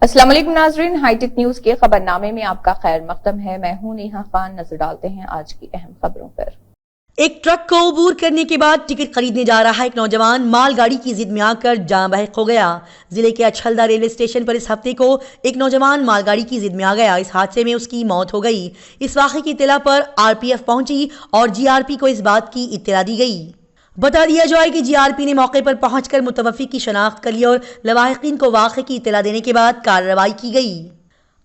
अस्सलाम वालेकुम नाज़रीन, हाईटेक न्यूज के खबरनामे में आपका खैर मकदम है। मैं हूं नेहा खान। नजर डालते हैं आज की अहम खबरों पर। एक ट्रक को अबूर करने के बाद टिकट खरीदने जा रहा एक नौजवान मालगाड़ी की जिद में आकर जान बहक हो गया। जिले के अछलदा रेलवे स्टेशन पर इस हफ्ते को एक नौजवान मालगाड़ी की जिद में आ गया। इस हादसे में उसकी मौत हो गई। इस वाक़े की इत्तला पर आरपीएफ पहुंची और जीआरपी को इस बात की इत्तला दी गई। बता दिया जाए कि जीआरपी ने मौके पर पहुंचकर मुतवफ़्फ़ी की शनाख्त कर ली और लवाहिकीन को वाक़े की इत्तला देने के बाद कार्रवाई की गई।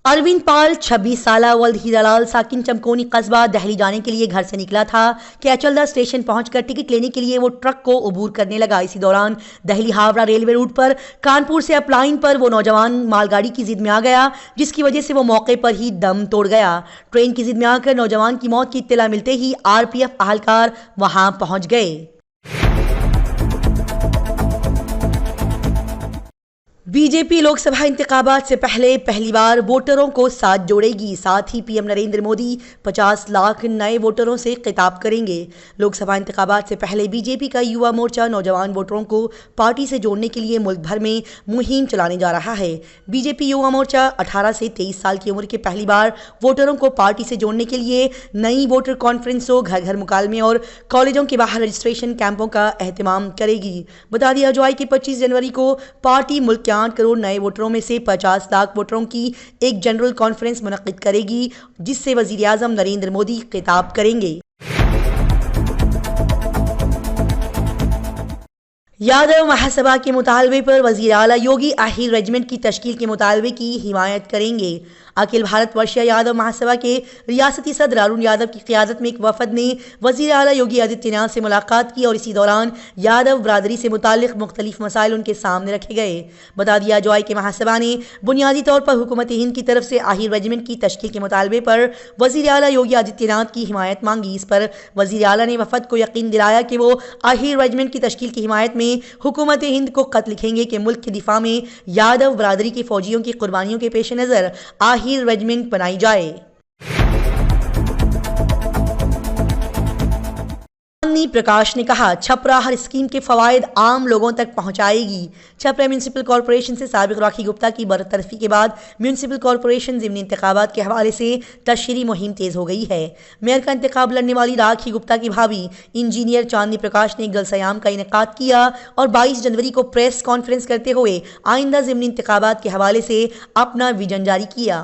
अरविंद पाल 26 साल वल्द हीरालाल साकिन चमकोनी कस्बा दिल्ली जाने के लिए घर से निकला था कि अचलदा स्टेशन पहुंचकर टिकट लेने के लिए वो ट्रक को अबूर करने लगा। इसी दौरान दिल्ली हावड़ा रेलवे रूट पर कानपुर से अप लाइन पर वो नौजवान मालगाड़ी की जिद में आ गया, जिसकी वजह से वो मौके पर ही दम तोड़ गया। ट्रेन की जिद में आकर नौजवान की मौत की इत्तला मिलते ही आरपीएफ अहलकार वहां पहुंच गए। बीजेपी लोकसभा इंतखाबात से पहली बार वोटरों को साथ जोड़ेगी। साथ ही पीएम नरेंद्र मोदी 50 लाख नए वोटरों से खिताब करेंगे। लोकसभा इंतखाबात से पहले बीजेपी का युवा मोर्चा नौजवान वोटरों को पार्टी से जोड़ने के लिए मुल्क भर में मुहिम चलाने जा रहा है। बीजेपी युवा मोर्चा 18 से 23 साल की उम्र के पहली बार वोटरों को पार्टी से जोड़ने के लिए नई वोटर कॉन्फ्रेंसों, घर घर मुकालमे और कॉलेजों के बाहर रजिस्ट्रेशन कैंपों का एहतमाम करेगी। बता दिया जाए कि 25 जनवरी को पार्टी मुल्क के 8 करोड़ नए वोटरों में से 50 लाख वोटरों की एक जनरल कॉन्फ्रेंस मुनक्किद करेगी, जिससे वजीर आजम नरेंद्र मोदी खिताब करेंगे। यादव महासभा के मुतालबे पर वजीर आला योगी आहिर रेजिमेंट की तश्कील के मुतालबे की हिमायत करेंगे। अखिल भारत वर्षीय यादव महासभा के रियासती सदर अरुण यादव की क़ियादत में एक वफद ने वजीर आला योगी आदित्यनाथ से मुलाकात की और इसी दौरान यादव बरादरी से मुताल्लिक़ मुख्तलिफ मसाइल उनके सामने रखे गए। बता दिया जाए कि महासभा ने बुनियादी तौर पर हुकूमत हिंद की तरफ से आहिर रेजिमेंट की तश्कील के मुतालबे पर वजीर आला योगी आदित्यनाथ की हिमायत मांगी। इस पर वजीर आला ने वफद को यकीन दिलाया कि वो आहिर रेजिमेंट की तश्कील की हिमायत में हुकूमत हिंद को खत लिखेंगे कि मुल्क के दिफा में यादव बरादरी के फौजियों की कुर्बानियों के पेश नज़र आहिर रेजिमेंट बनाई जाए। प्रकाश ने कहा, छपरा हर स्कीम के फवायद आम लोगों तक पहुंचाएगी। छपरा म्यूनसिपल कॉरपोरेशन से साबिक राखी गुप्ता की बरतरफी के बाद म्यूनसिपल कॉरपोरेशन ज़िमनी इंतखाबात के हवाले से तशहीरी मुहिम तेज़ हो गई है। मेयर का इंतखाब लड़ने वाली राखी गुप्ता की भाभी इंजीनियर चांदनी प्रकाश ने गलसयाम का इनेकाद किया और 22 जनवरी को प्रेस कॉन्फ्रेंस करते हुए आइंदा ज़िमनी इंतखाबात के हवाले से अपना विजन जारी किया।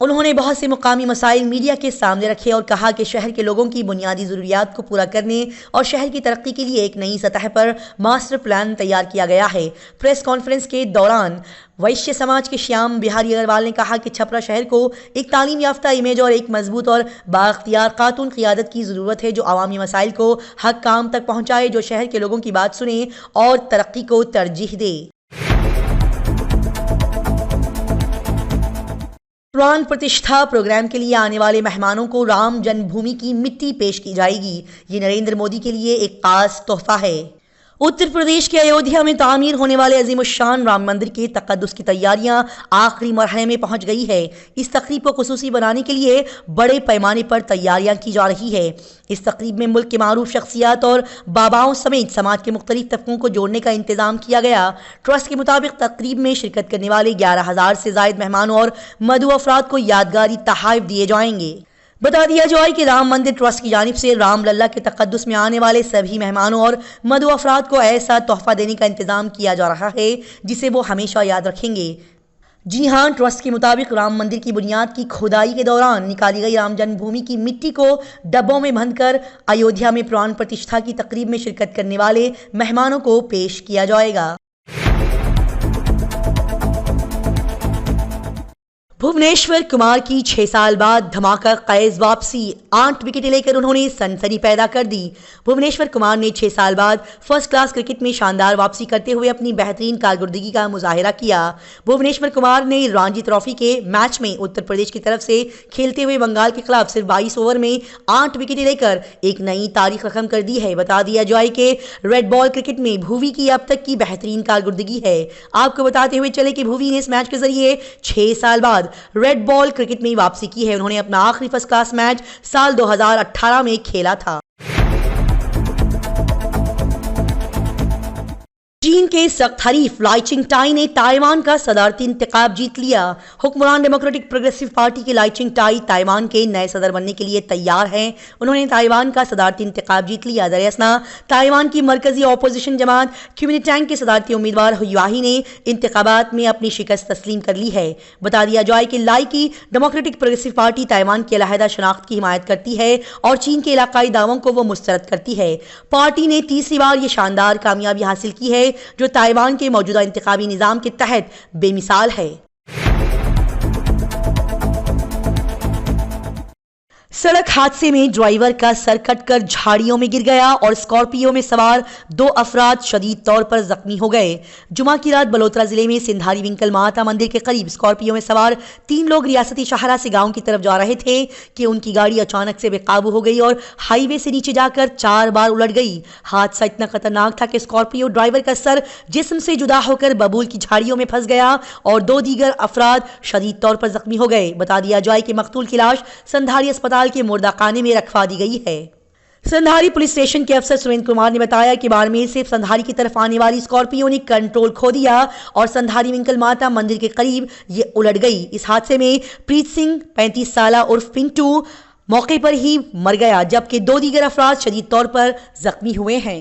उन्होंने बहुत से मुकामी मसाइल मीडिया के सामने रखे और कहा कि शहर के लोगों की बुनियादी ज़रूरियात को पूरा करने और शहर की तरक्की के लिए एक नई सतह पर मास्टर प्लान तैयार किया गया है। प्रेस कॉन्फ्रेंस के दौरान वैश्य समाज के श्याम बिहारी अग्रवाल ने कहा कि छपरा शहर को एक तालीम याफ्ता इमेज और एक मजबूत और बाख्तियार खातून क़ियादत की ज़रूरत है, जो अवामी मसाइल को हक काम तक पहुँचाए, जो शहर के लोगों की बात सुने और तरक्की को तरजीह दे। प्राण प्रतिष्ठा प्रोग्राम के लिए आने वाले मेहमानों को राम जन्मभूमि की मिट्टी पेश की जाएगी। ये नरेंद्र मोदी के लिए एक खास तोहफा है। उत्तर प्रदेश के अयोध्या में तामीर होने वाले अजीमुश्शान राम मंदिर के तक़द्दुस की तैयारियां आखिरी मरहले में पहुंच गई है। इस तकरीब को खुसूसी बनाने के लिए बड़े पैमाने पर तैयारियां की जा रही है। इस तकरीब में मुल्क के मारूफ शख्सियात और बाबाओं समेत समाज के मुख्तलिफ तबकों को जोड़ने का इंतजाम किया गया। ट्रस्ट के मुताबिक तकरीब में शिरकत करने वाले 11,000 से ज़ायद मेहमानों और मदऊ अफराद को यादगारी तोहफ़े दिए जाएंगे। बता दिया जाए कि राम मंदिर ट्रस्ट की जानिब से राम लल्ला के तक़द्दुस में आने वाले सभी मेहमानों और मदऊ अफराद को ऐसा तोहफ़ा देने का इंतज़ाम किया जा रहा है जिसे वो हमेशा याद रखेंगे। जी हाँ, ट्रस्ट के मुताबिक राम मंदिर की बुनियाद की खुदाई के दौरान निकाली गई राम जन्मभूमि की मिट्टी को डब्बों में भरकर अयोध्या में प्राण प्रतिष्ठा की तकरीब में शिरकत करने वाले मेहमानों को पेश किया जाएगा। भुवनेश्वर कुमार की 6 साल बाद धमाका क़ैज़ वापसी। 8 विकेटें लेकर उन्होंने सनसनी पैदा कर दी। भुवनेश्वर कुमार ने 6 साल बाद फर्स्ट क्लास क्रिकेट में शानदार वापसी करते हुए अपनी बेहतरीन कारकर्दगी का मुजाहिरा किया। भुवनेश्वर कुमार ने रणजी ट्रॉफी के मैच में उत्तर प्रदेश की तरफ से खेलते हुए बंगाल के खिलाफ सिर्फ 22 ओवर में 8 विकेटें लेकर एक नई तारीख रकम कर दी है। बता दिया जाए कि रेड बॉल क्रिकेट में भुवी की अब तक की बेहतरीन कारकर्दगी है। आपको बताते हुए चले कि भुवी ने इस मैच के जरिए 6 साल बाद रेड बॉल क्रिकेट में वापसी की है। उन्होंने अपना आखिरी फर्स्ट क्लास मैच साल 2018 में खेला था। चीन के सख्त हरीफ लाई चिंगटाई ने ताइवान का सदारती इंतखाब जीत लिया। हुक्मरान डेमोक्रेटिक प्रोग्रेसिव पार्टी के लाई चिंगटाई ताइवान के नए सदर बनने के लिए तैयार हैं। उन्होंने ताइवान का सदारती इंतखाब जीत लिया। दरअसल ताइवान की मरकजी ऑपोजिशन जमात क्यूमिनटांग के सदारती उम्मीदवार हुयाही ने इंतखाबात में अपनी शिकस्त तस्लीम कर ली है। बता दिया जाए कि लाई की डेमोक्रेटिक प्रोग्रेसिव पार्टी ताइवान की अलहदा शनाख्त की हिमायत करती है और चीन के इलाकाई दावों को वो मुस्तरद करती है। पार्टी ने तीसरी बार ये शानदार कामयाबी हासिल की है जो ताइवान के मौजूदा इंतखाबी निजाम के तहत बेमिसाल है। सड़क हादसे में ड्राइवर का सर कटकर झाड़ियों में गिर गया और स्कॉर्पियो में सवार 2 अफराद शदीद तौर पर जख्मी हो गए। जुमा की रात बलोत्रा जिले में सिंधारी विंकल माता मंदिर के करीब स्कॉर्पियो में सवार 3 लोग रियासती शाहरा से गांव की तरफ जा रहे थे कि उनकी गाड़ी अचानक से बेकाबू हो गई और हाईवे से नीचे जाकर 4 बार उलट गई। हादसा इतना खतरनाक था कि स्कॉर्पियो ड्राइवर का सर जिस्म से जुदा होकर बबूल की झाड़ियों में फंस गया और 2 दीगर अफराद शदीद तौर पर जख्मी हो गए। बता दिया जाए कि मकतूल की लाश संधारी अस्पताल के मुर्दाखाने में रखवा दी गई है। संधारी पुलिस स्टेशन के अफसर सुरेंद्र कुमार ने बताया कि बाड़मेर से संधारी की तरफ आने वाली स्कॉर्पियो ने कंट्रोल खो दिया और संधारी विंकल माता मंदिर के करीब ये उलट गई। इस हादसे में प्रीत सिंह 35 साल उर्फ पिंटू मौके पर ही मर गया, जबकि 2 दीगर अफराद शदीद तौर पर जख्मी हुए हैं।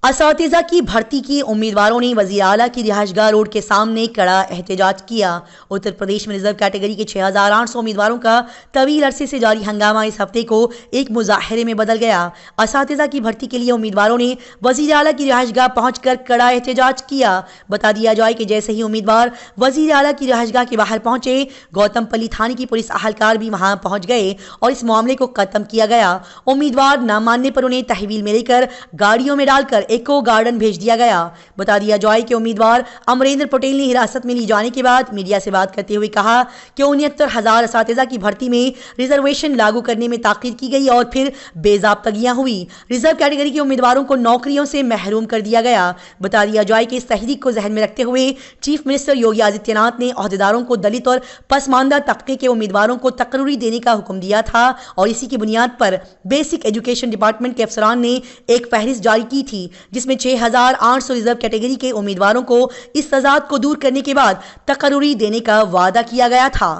असातिज़ा की भर्ती के उम्मीदवारों ने वज़ीर आला की रिहाइशगाह रोड के सामने कड़ा एहतजाज किया। उत्तर प्रदेश में रिजर्व कैटेगरी के 6,800 उम्मीदवारों का तवील अरसे से जारी हंगामा इस हफ्ते को एक मुजाहरे में बदल गया। असातिज़ा की भर्ती के लिए उम्मीदवारों ने वज़ीर आला की रिहाइशगाह पहुंचकर कड़ा एहतजाज किया। बता दिया जाए कि जैसे ही उम्मीदवार वज़ीर आला की रिहाइशगाह के बाहर पहुंचे, गौतमपल्ली थाने की पुलिस अहलकार भी वहां पहुंच गए और इस मामले को खत्म किया गया। उम्मीदवार न मानने पर उन्हें तहवील में लेकर गाड़ियों में डालकर इको गार्डन भेज दिया गया। बता दिया जाए कि उम्मीदवार अमरेंद्र पटेल ने हिरासत में ली जाने के बाद मीडिया से बात करते हुए कहा कि 69,000 असातिज़ा की भर्ती में रिजर्वेशन लागू करने में ताकीद की गई और फिर बेज़ाब्तगियां हुई। रिजर्व कैटेगरी के उम्मीदवारों को नौकरियों से महरूम कर दिया गया। बता दिया जाए कि इस तहरीक को जहन में रखते हुए चीफ मिनिस्टर योगी आदित्यनाथ ने ओहदेदारों को दलित और पसमानदा तबके के उम्मीदवारों को तकर्री देने का हुक्म दिया था और इसी की बुनियाद पर बेसिक एजुकेशन डिपार्टमेंट के अफसरान ने एक फहरिस्त जारी की थी जिसमें 6,800 रिजर्व कैटेगरी के उम्मीदवारों को इस तजाद को दूर करने के बाद तकर्री देने का वादा किया गया था।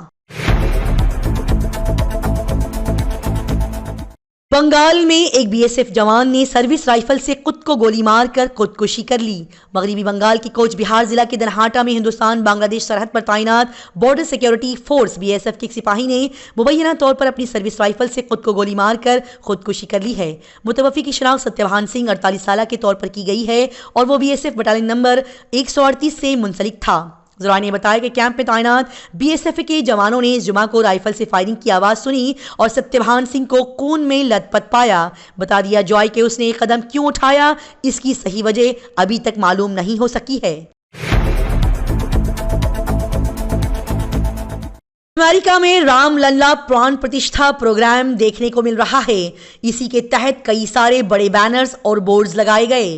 बंगाल में एक बीएसएफ जवान ने सर्विस राइफल से खुद को गोली मारकर खुदकुशी कर ली। मगरबी बंगाल की कोच बिहार जिला के दनहाटा में हिंदुस्तान बांग्लादेश सरहद पर तैनात बॉर्डर सिक्योरिटी फोर्स बीएसएफ के एक सिपाही ने मुबैना तौर पर अपनी सर्विस राइफल से खुद को गोली मारकर खुदकुशी कर ली है। मुतवफ़्फ़ी की शनाख्त सत्यभान सिंह 48 साल के तौर पर की गई है और वो बीएसएफ बटालियन नंबर 138 से मुंसलिक था। ज़रा ने बताया कि कैंप में तैनात बीएसएफ के जवानों ने जुमा को राइफल से फायरिंग की आवाज़ सुनी और सत्यभान सिंह को खून में लथपथ पाया। बता दिया जाए कि उसने एक कदम क्यों उठाया, इसकी सही वजह अभी तक मालूम नहीं हो सकी है। अमेरिका में राम लल्ला प्राण प्रतिष्ठा प्रोग्राम देखने को मिल रहा है। इसी के तहत कई सारे बड़े बैनर्स और बोर्ड्स लगाए गए।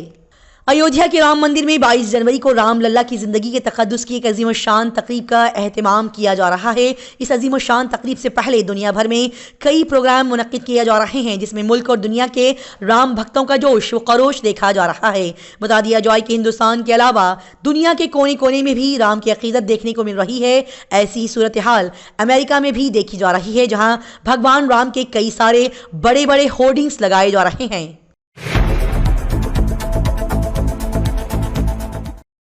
अयोध्या के राम मंदिर में 22 जनवरी को राम लल्ला की जिंदगी के तकद्दुस की एक अजीम शान तकरीब का एहतमाम किया जा रहा है। इस अजीम शान तकरीब से पहले दुनिया भर में कई प्रोग्राम मुनक्किद किए जा रहे हैं जिसमें मुल्क और दुनिया के राम भक्तों का जोश व खरोश देखा जा रहा है। बता दिया जाए कि हिंदुस्तान के अलावा दुनिया के कोने कोने में भी राम की अकीदत देखने को मिल रही है। ऐसी ही सूरत हाल अमेरिका में भी देखी जा रही है जहाँ भगवान राम के कई सारे बड़े बड़े होर्डिंग्स लगाए जा रहे हैं।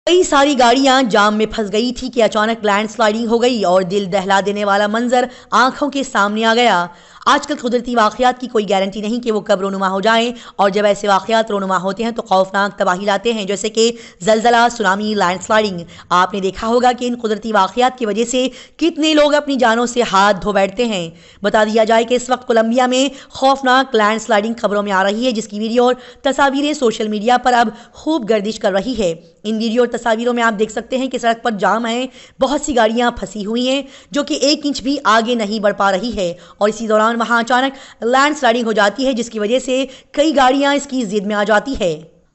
कई सारी गाड़ियां जाम में फंस गई थी कि अचानक लैंडस्लाइडिंग हो गई और दिल दहला देने वाला मंजर आंखों के सामने आ गया। आजकल कुदरती वाक़यात की कोई गारंटी नहीं कि वो कब रोनुमा हो जाएं और जब ऐसे वाक़यात रोनुमा होते हैं तो खौफनाक तबाही लाते हैं, जैसे कि ज़लज़ला, सुनामी, लैंडस्लाइडिंग। आपने देखा होगा कि इन कुदरती वाक़यात की वजह से कितने लोग अपनी जानों से हाथ धो बैठते हैं। बता दिया जाए कि इस वक्त कोलंबिया में खौफनाक लैंडस्लाइडिंग खबरों में आ रही है जिसकी वीडियो और तस्वीरें सोशल मीडिया पर अब खूब गर्दिश कर रही है। इन वीडियो और तस्वीरों में आप देख सकते हैं कि सड़क पर जाम है, बहुत सी गाड़ियां फंसी हुई हैं जो कि 1 इंच भी आगे नहीं बढ़ पा रही है और इसी दौरान वहां अचानक लैंडस्लाइडिंग हो जाती है जिसकी वजह से कई गाड़ियां इसकी जिद में आ जाती है।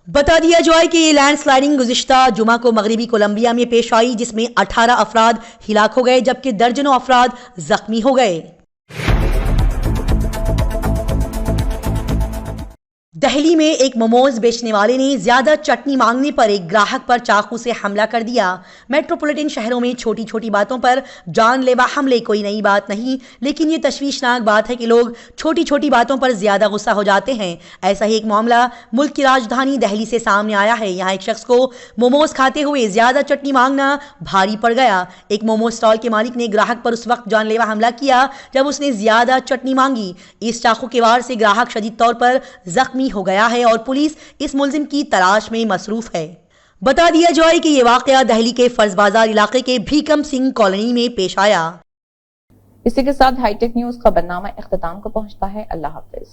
बता दिया जाए कि ये लैंडस्लाइडिंग गुज़िश्ता जुमा को मगरबी कोलंबिया में पेश आई जिसमें 18 अफराद हिलाक हो गए जबकि दर्जनों अफराद जख्मी हो गए। दिल्ली में एक मोमोज बेचने वाले ने ज्यादा चटनी मांगने पर एक ग्राहक पर चाकू से हमला कर दिया। मेट्रोपॉलिटन शहरों में छोटी छोटी बातों पर जानलेवा हमले कोई नई बात नहीं, लेकिन ये तशवीशनाक बात है कि लोग छोटी छोटी बातों पर ज्यादा गुस्सा हो जाते हैं। ऐसा ही एक मामला मुल्क की राजधानी दिल्ली से सामने आया है। यहाँ एक शख्स को मोमोज खाते हुए ज्यादा चटनी मांगना भारी पड़ गया। एक मोमोज स्टॉल के मालिक ने ग्राहक पर उस वक्त जानलेवा हमला किया जब उसने ज्यादा चटनी मांगी। इस चाकू के वार से ग्राहक शदीद तौर पर जख्मी हो गया है और पुलिस इस मुलजिम की तलाश में मसरूफ है। बता दिया जाए कि यह वाकया दिल्ली के फर्ज बाजार इलाके के भीकम सिंह कॉलोनी में पेश आया। इसी के साथ हाईटेक न्यूज खबरनामा इख्तिताम को पहुंचता है। अल्लाह हाफिज।